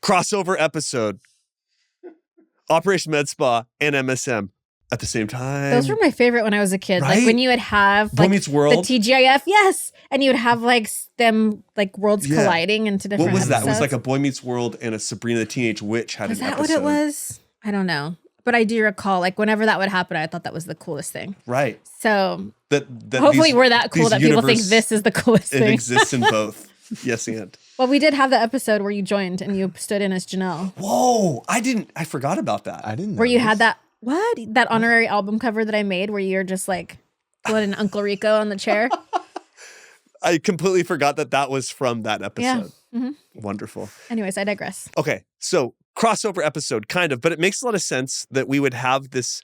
crossover episode. Operation Med Spa and MSM at the same time. Those were my favorite when I was a kid. Right? Like when you would have Boy like Meets World. the TGIF, yes. And you would have like them like worlds colliding into different What was episodes. that? It was like a Boy Meets World and a Sabrina the Teenage Witch had Was an that episode. what it was? I don't know. But I do recall, like, whenever that would happen, I thought that was the coolest thing. Right. So That hopefully we're that cool that people think universe, this is the coolest it thing. exists in both. Yes, and. Well, we did have the episode where you joined and you stood in as Janelle. Whoa. I forgot about that. I didn't know. Where you had that, that honorary album cover that I made where you're just like, an Uncle Rico on the chair. I completely forgot that was from that episode. Yeah. Mm-hmm. Wonderful. Anyways, I digress. Okay. So crossover episode, kind of, but it makes a lot of sense that we would have this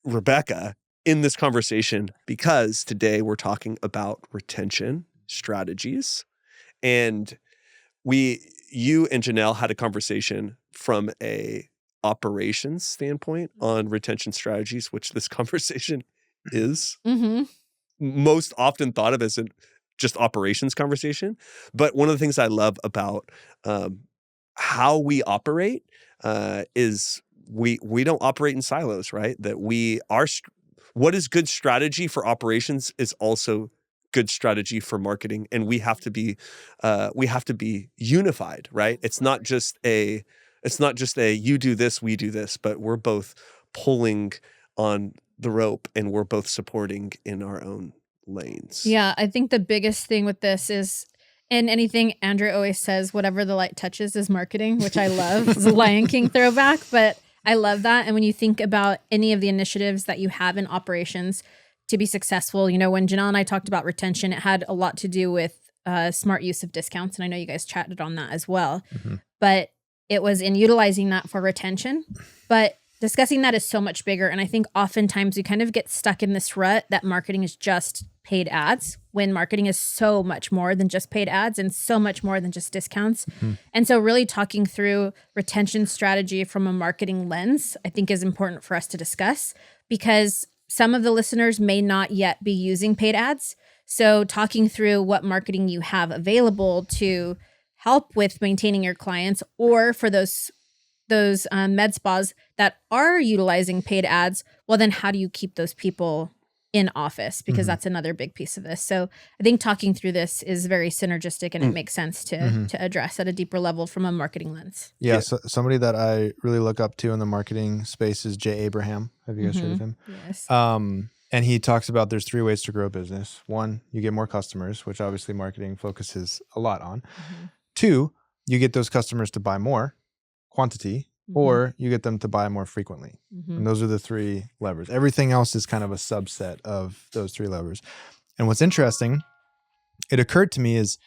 Rebecca in this conversation because today we're talking about retention strategies. And you and Janelle had a conversation from a operations standpoint on retention strategies, which this conversation is most often thought of as a just operations conversation. But one of the things I love about how we operate is we don't operate in silos, right? That what is good strategy for operations is also good strategy for marketing, and we have to be unified, right? It's not just a you do this, we do this, but we're both pulling on the rope and we're both supporting in our own lanes. Yeah, I think the biggest thing with this is, and anything Andrew always says, whatever the light touches is marketing, which I love. It's a Lion King throwback, but I love that. And when you think about any of the initiatives that you have in operations to be successful, you know, when Janelle and I talked about retention, it had a lot to do with smart use of discounts. And I know you guys chatted on that as well. But it was in utilizing that for retention. But discussing that is so much bigger. And I think oftentimes we kind of get stuck in this rut that marketing is just paid ads, when marketing is so much more than just paid ads and so much more than just discounts. And so really talking through retention strategy from a marketing lens, I think is important for us to discuss, because some of the listeners may not yet be using paid ads. So talking through what marketing you have available to help with maintaining your clients, or for those med spas that are utilizing paid ads, well, then how do you keep those people in office? Because that's another big piece of this. So I think talking through this is very synergistic, and it makes sense to address at a deeper level from a marketing lens. Yeah, so somebody that I really look up to in the marketing space is Jay Abraham. Have you guys heard of him? Yes. And he talks about there's 3 ways to grow a business. 1, you get more customers, which obviously marketing focuses a lot on. 2, you get those customers to buy more quantity, or you get them to buy more frequently. And those are the 3 levers. Everything else is kind of a subset of those 3 levers. And what's interesting, it occurred to me is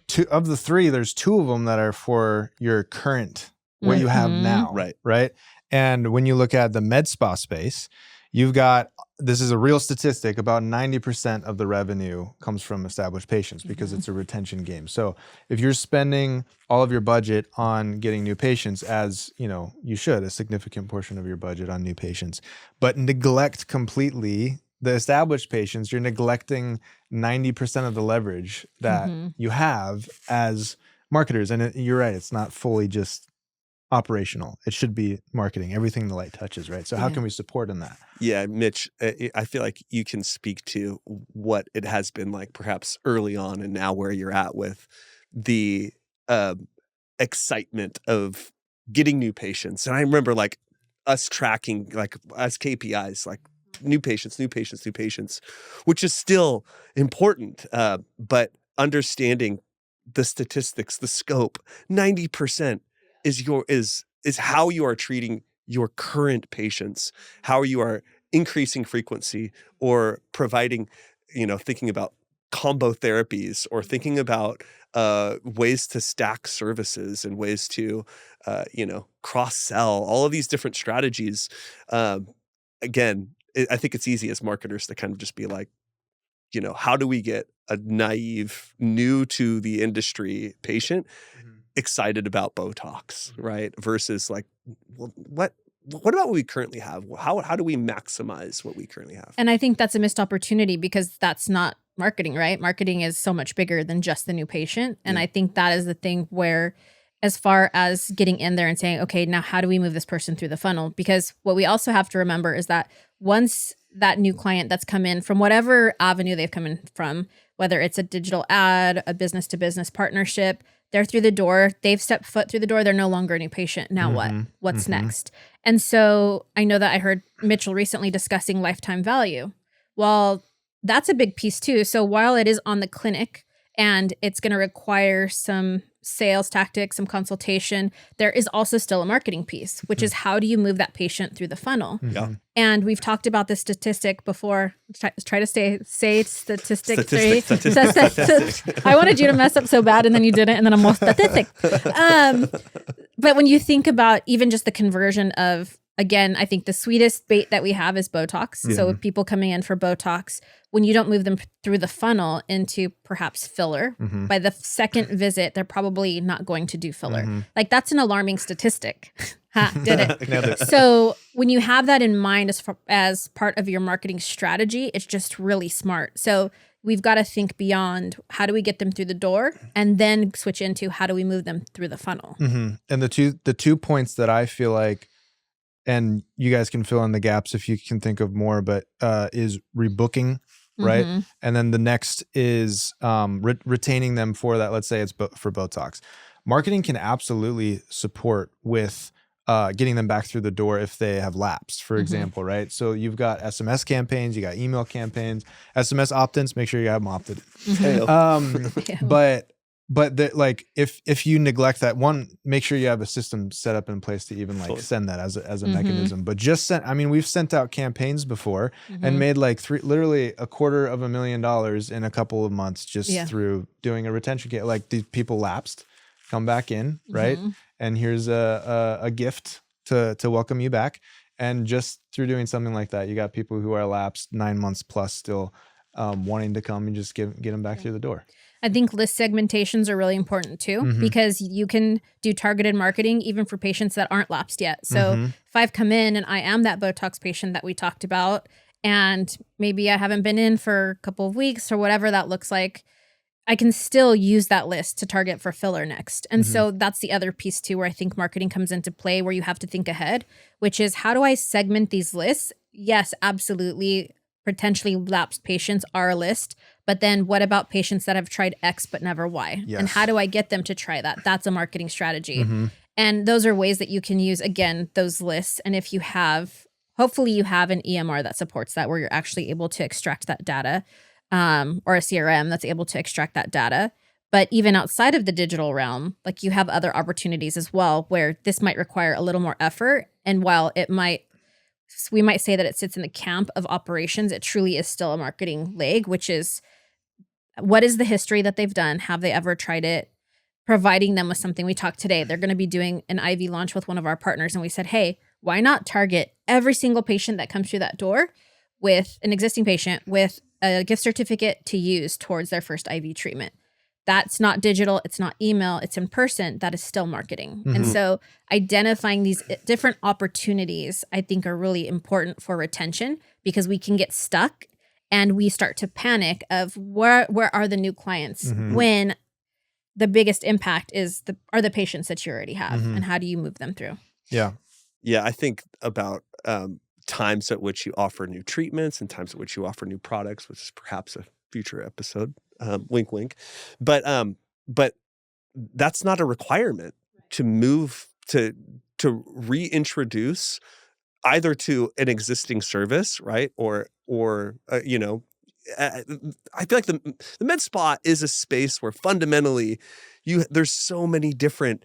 2 of the 3, there's 2 of them that are for your current, what you have now. Right. And when you look at the med spa space, you've got, this is a real statistic, about 90% of the revenue comes from established patients because it's a retention game. So if you're spending all of your budget on getting new patients, as you know, you should, a significant portion of your budget on new patients, but neglect completely the established patients, you're neglecting 90% of the leverage that you have as marketers. And you're right, it's not fully just operational. It should be marketing, everything the light touches, right? So how can we support in that? Yeah, Mitch, I feel like you can speak to what it has been like perhaps early on and now where you're at with the excitement of getting new patients. And I remember like us tracking like as KPIs, like new patients, which is still important. But understanding the statistics, the scope, 90% is how you are treating your current patients, how you are increasing frequency or providing, thinking about combo therapies or thinking about ways to stack services and ways to, cross-sell, all of these different strategies. Again, I think it's easy as marketers to kind of just be like, how do we get a naive, new to the industry patient excited about Botox, right? Versus like, well, what about what we currently have? How do we maximize what we currently have? And I think that's a missed opportunity because that's not marketing, right? Marketing is so much bigger than just the new patient. And I think that is the thing where, as far as getting in there and saying, okay, now how do we move this person through the funnel? Because what we also have to remember is that once that new client that's come in from whatever avenue they've come in from, whether it's a digital ad, a business to business partnership, they're through the door, they've stepped foot through the door, they're no longer a new patient. Now what? What's next? And so I know that I heard Mitchell recently discussing lifetime value. Well, that's a big piece too. So while it is on the clinic and it's going to require some sales tactics, some consultation, there is also still a marketing piece, which is how do you move that patient through the funnel? Yeah. And we've talked about this statistic before. Try to say statistic. I wanted you to mess up so bad and then you didn't, and then I'm more statistic. But when you think about even just the conversion of, again, I think the sweetest bait that we have is Botox. So with people coming in for Botox, when you don't move them through the funnel into perhaps filler, by the second visit, they're probably not going to do filler. Like that's an alarming statistic. Did it. So when you have that in mind as part of your marketing strategy, it's just really smart. So we've got to think beyond how do we get them through the door and then switch into how do we move them through the funnel. And the two points that I feel like, and you guys can fill in the gaps if you can think of more, but is rebooking, right? And then the next is retaining them for that. Let's say it's for Botox. Marketing can absolutely support with getting them back through the door if they have lapsed, for example, right? So you've got SMS campaigns, you got email campaigns, SMS opt-ins, make sure you have them opted. But like if you neglect that one, make sure you have a system set up in place to even like send that as a mechanism. But we've sent out campaigns before and made like literally $250,000 in a couple of months just through doing a retention campaign. Like these people lapsed, come back in, right? And here's a gift to welcome you back. And just through doing something like that, you got people who are lapsed 9 months plus still wanting to come and just get them back through the door. I think list segmentations are really important too, because you can do targeted marketing even for patients that aren't lapsed yet. So if I've come in and I am that Botox patient that we talked about, and maybe I haven't been in for a couple of weeks or whatever that looks like, I can still use that list to target for filler next. And so that's the other piece too, where I think marketing comes into play, where you have to think ahead, which is how do I segment these lists? Yes, absolutely. Potentially lapsed patients are a list, but then what about patients that have tried X but never Y? Yes. And how do I get them to try that? That's a marketing strategy. And those are ways that you can use, again, those lists. And if you have, hopefully you have an EMR that supports that, where you're actually able to extract that data, or a CRM that's able to extract that data. But even outside of the digital realm, like you have other opportunities as well, where this might require a little more effort. And while we might say that it sits in the camp of operations, it truly is still a marketing leg, which is what is the history that they've done? Have they ever tried it? Providing them with something. We talked today, they're going to be doing an IV launch with one of our partners. And we said, hey, why not target every single patient that comes through that door with an existing patient with a gift certificate to use towards their first IV treatment? That's not digital. It's not email. It's in person. That is still marketing. And so identifying these different opportunities, I think, are really important for retention, because we can get stuck and we start to panic of where are the new clients when the biggest impact are the patients that you already have, and how do you move them through? Yeah, I think about times at which you offer new treatments and times at which you offer new products, which is perhaps a future episode. Wink, wink. But that's not a requirement to move to reintroduce either to an existing service, right? Or I feel like the med spa is a space where fundamentally there's so many different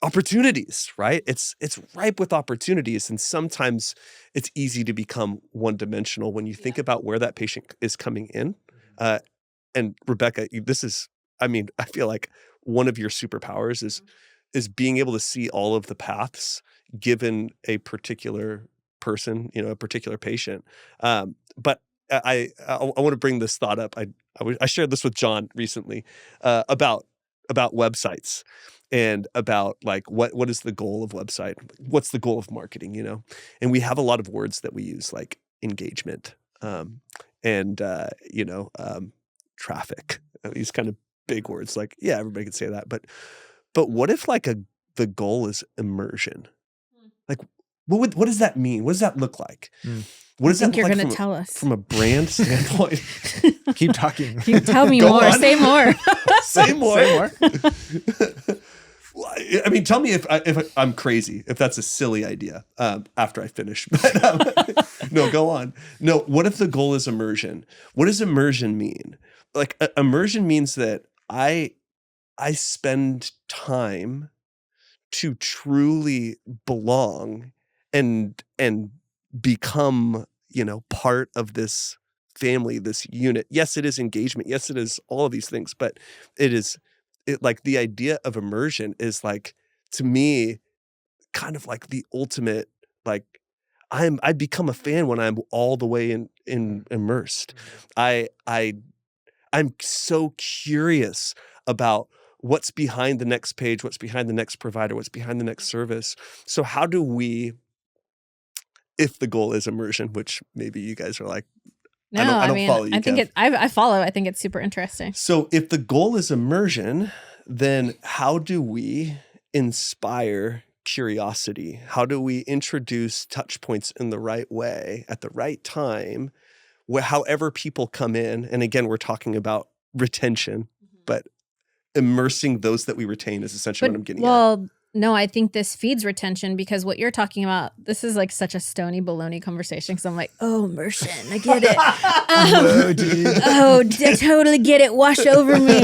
opportunities, right? It's ripe with opportunities, and sometimes it's easy to become one-dimensional when you think about where that patient is coming in. And Rebecca, I feel like one of your superpowers is being able to see all of the paths given a particular person, a particular patient. But I want to bring this thought up. I shared this with John recently about websites and about like what is the goal of website? What's the goal of marketing? And we have a lot of words that we use like engagement, traffic. These kind of big words, like, yeah, everybody can say that. But what if like the goal is immersion? Like, what does that mean? What does that look like? What does that look like you're going to tell us from a brand standpoint? Keep talking. Tell me more. On. Say more. Say more. I mean, tell me if I'm crazy, if that's a silly idea after I finish. But no, go on. No, what if the goal is immersion? What does immersion mean? Like immersion means that I spend time to truly belong and become, part of this family, this unit. Yes, it is engagement. Yes, it is all of these things, but like the idea of immersion is like, to me, kind of like the ultimate, like I become a fan when I'm all the way in immersed. I'm so curious about what's behind the next page, what's behind the next provider, what's behind the next service. So how do we, if the goal is immersion, which maybe you guys are like, no, I don't follow you, I think I follow. I think it's super interesting. So if the goal is immersion, then how do we inspire curiosity? How do we introduce touch points in the right way at the right time, however people come in? And again, we're talking about retention, but immersing those that we retain is essentially what I'm getting at. No, I think this feeds retention, because what you're talking about, this is like such a stony baloney conversation. Because I'm like, oh, immersion, I get it. I totally get it. Wash over me.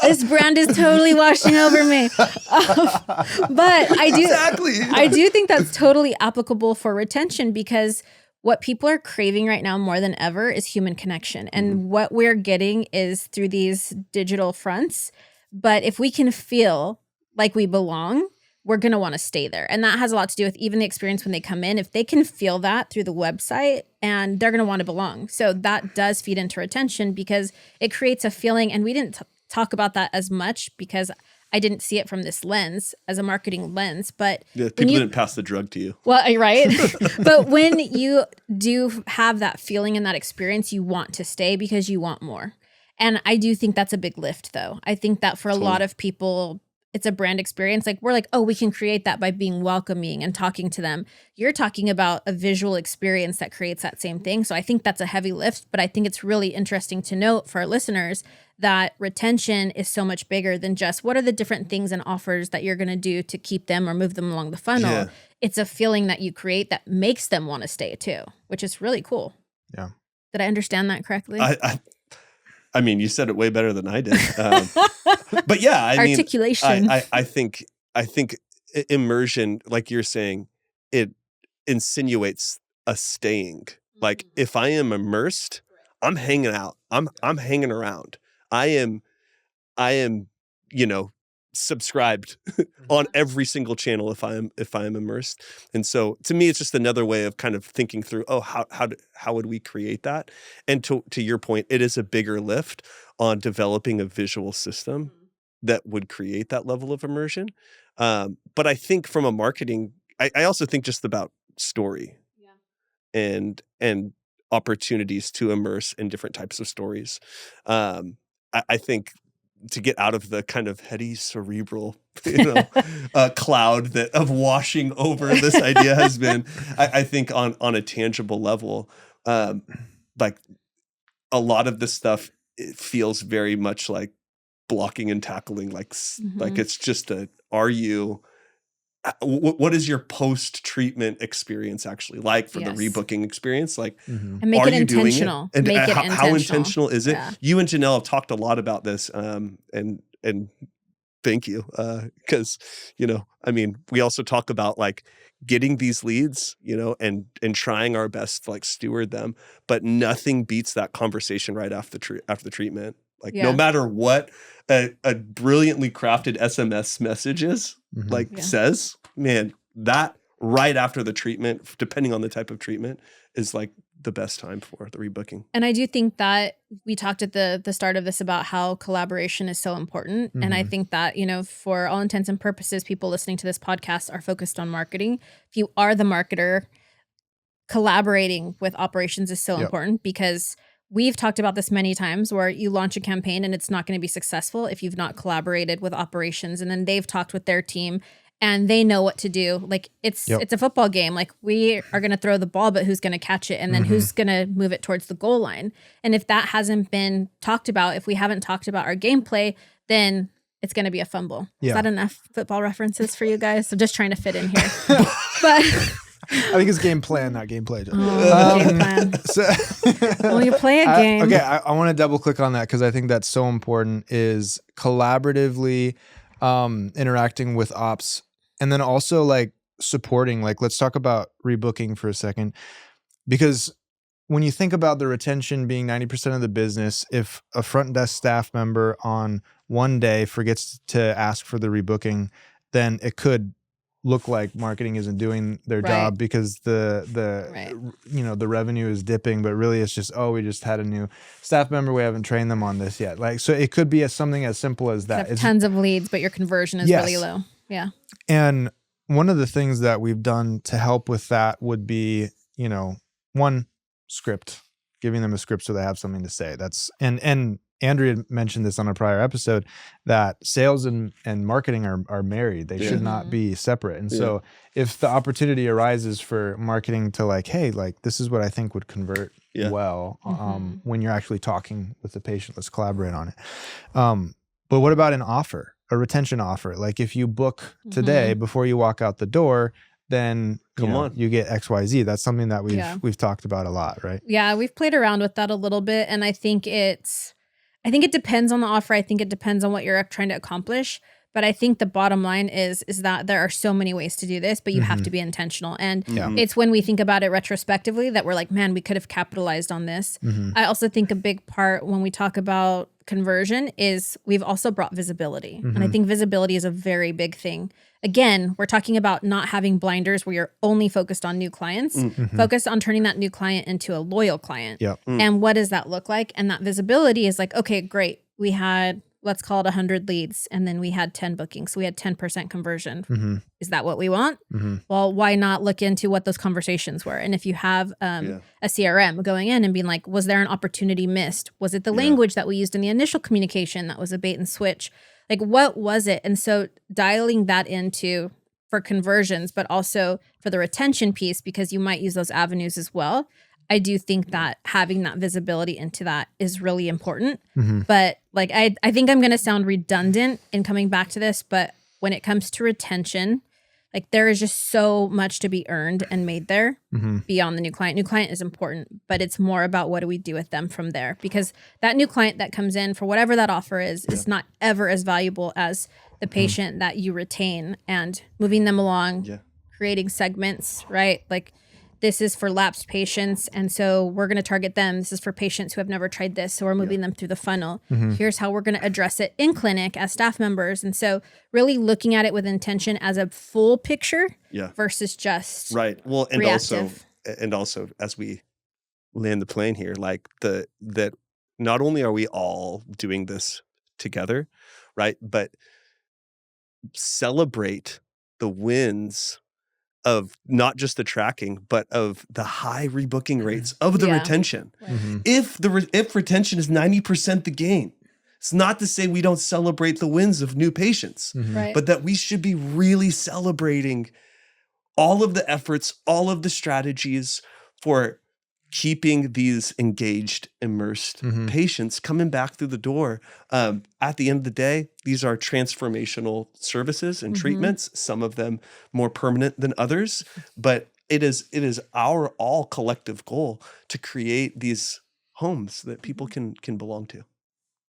This brand is totally washing over me. But I do think that's totally applicable for retention, because what people are craving right now more than ever is human connection. And what we're getting is through these digital fronts. But if we can feel like we belong, we're going to want to stay there. And that has a lot to do with even the experience when they come in. If they can feel that through the website, and they're going to want to belong. So that does feed into retention, because it creates a feeling. And we didn't talk about that as much because I didn't see it from this lens, as a marketing lens. But yeah, people didn't pass the drug to you. Well, right. But when you do have that feeling and that experience, you want to stay because you want more. And I do think that's a big lift, though. I think that for a lot of people, it's a brand experience. Like, we're like, oh, we can create that by being welcoming and talking to them. You're talking about a visual experience that creates that same thing. So I think that's a heavy lift, but I think it's really interesting to note for our listeners that retention is so much bigger than just what are the different things and offers that you're going to do to keep them or move them along the funnel. Yeah. It's a feeling that you create that makes them want to stay too, which is really cool. Yeah. Did I understand that correctly? I mean, you said it way better than I did. But yeah, I mean, articulation. I think immersion, like you're saying, it insinuates a staying. Like, if I am immersed, I'm hanging out. I'm hanging around. I am, subscribed on every single channel if I am immersed. And so to me, it's just another way of kind of thinking through, how would we create that? And to your point, it is a bigger lift on developing a visual system that would create that level of immersion. But I think from a marketing, I also think just about story and opportunities to immerse in different types of stories. I think to get out of the kind of heady cerebral, cloud of washing over this idea has been, I think on a tangible level, like a lot of this stuff, it feels very much like blocking and tackling, like it's just what is your post-treatment experience actually like for the rebooking experience? Like, and make it intentional. And how intentional is it? Yeah. You and Janelle have talked a lot about this, and thank you, because I mean, we also talk about like getting these leads, and trying our best to like steward them, but nothing beats that conversation right after the treatment. Like, no matter what a brilliantly crafted SMS message is, says, man, that right after the treatment, depending on the type of treatment, is like the best time for the rebooking. And I do think that we talked at the start of this about how collaboration is so important. And I think that, for all intents and purposes, people listening to this podcast are focused on marketing. If you are the marketer, collaborating with operations is so important, because we've talked about this many times where you launch a campaign and it's not going to be successful if you've not collaborated with operations, and then they've talked with their team and they know what to do. Like it's a football game. Like we are going to throw the ball, but who's going to catch it? And then who's going to move it towards the goal line? And if that hasn't been talked about, if we haven't talked about our gameplay, then it's going to be a fumble. Yeah. Is that enough football references for you guys? I'm just trying to fit in here. But I think it's game plan, not gameplay. Game plan. Well, you play a game. Okay, I want to double click on that because I think that's so important, is collaboratively interacting with ops, and then also like supporting. Like, let's talk about rebooking for a second, because when you think about the retention being 90% of the business, if a front desk staff member on one day forgets to ask for the rebooking, then it could look like marketing isn't doing their job because the the revenue is dipping, but really it's just, we just had a new staff member, we haven't trained them on this yet. Like, so it could be something as simple as that. It's tons of leads, but your conversion is really low. Yeah. And one of the things that we've done to help with that would be, one, script, giving them a script so they have something to say. That's and Andrea mentioned this on a prior episode, that sales and marketing are married. They should not be separate. And so if the opportunity arises for marketing to like, hey, like this is what I think would convert well when you're actually talking with the patient, let's collaborate on it. But what about an offer, a retention offer? Like if you book today before you walk out the door, then you get XYZ. That's something that we've talked about a lot, right? Yeah, we've played around with that a little bit, and I think it depends on the offer. I think it depends on what you're trying to accomplish. But I think the bottom line is that there are so many ways to do this, but you have to be intentional. And it's when we think about it retrospectively that we're like, man, we could have capitalized on this. I also think a big part when we talk about conversion is we've also brought visibility. And I think visibility is a very big thing. Again, we're talking about not having blinders where you're only focused on new clients, focused on turning that new client into a loyal client. And what does that look like? And that visibility is like, okay, great. We had, let's call it 100 leads, and then we had 10 bookings. So we had 10% conversion. Is that what we want? Well, why not look into what those conversations were? And if you have a CRM going in and being like, was there an opportunity missed? Was it the language that we used in the initial communication that was a bait and switch? Like, what was it? And so dialing that into for conversions, but also for the retention piece, because you might use those avenues as well. I do think that having that visibility into that is really important. But like, I think I'm going to sound redundant in coming back to this, but when it comes to retention, like there is just so much to be earned and made there beyond the new client. New client is important, but it's more about what do we do with them from there? Because that new client that comes in for whatever that offer is not ever as valuable as the patient that you retain, and moving them along, creating segments, right? Like, this is for lapsed patients, and so we're going to target them. This is for patients who have never tried this, so we're moving them through the funnel. Here's how we're going to address it in clinic as staff members. And so really looking at it with intention as a full picture versus just Well, and reactive. also as we land the plane here, like that not only are we all doing this together, right, but celebrate the wins of not just the tracking, but of the high rebooking rates of the retention. If retention is 90% the gain, it's not to say we don't celebrate the wins of new patients, but that we should be really celebrating all of the efforts, all of the strategies for keeping these engaged, immersed patients coming back through the door. At the end of the day, these are transformational services and treatments, some of them more permanent than others, but it is our all collective goal to create these homes that people can belong to.